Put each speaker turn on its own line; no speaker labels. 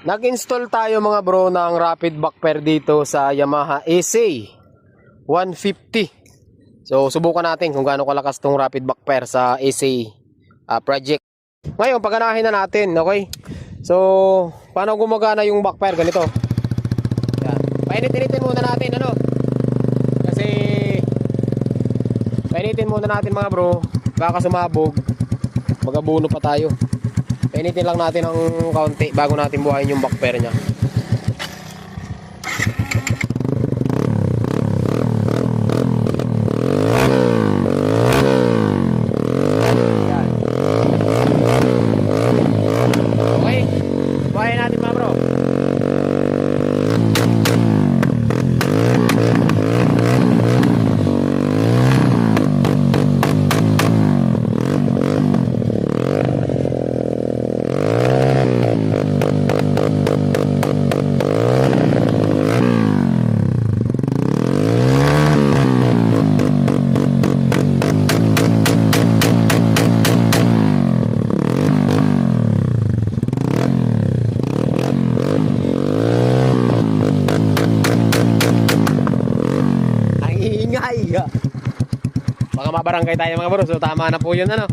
Nag-install tayo mga bro ng rapid backfire dito sa Yamaha SA 150. So subukan natin kung gaano kalakas tong rapid backfire sa SA project. Ngayon paganahin na natin, okay? So paano gumagana yung backfire? Ganito. Yan. Painit-initin muna natin ano. Kasi painitin muna natin mga bro, baka sumabog, magabuno pa tayo. Painitin lang natin ng kaunti bago natin buhayin yung backfire nya. Yan. Okay, buhayin natin mga bro. Ingay. Baka mabarangay tayo mga bro. So tama na po yun ano.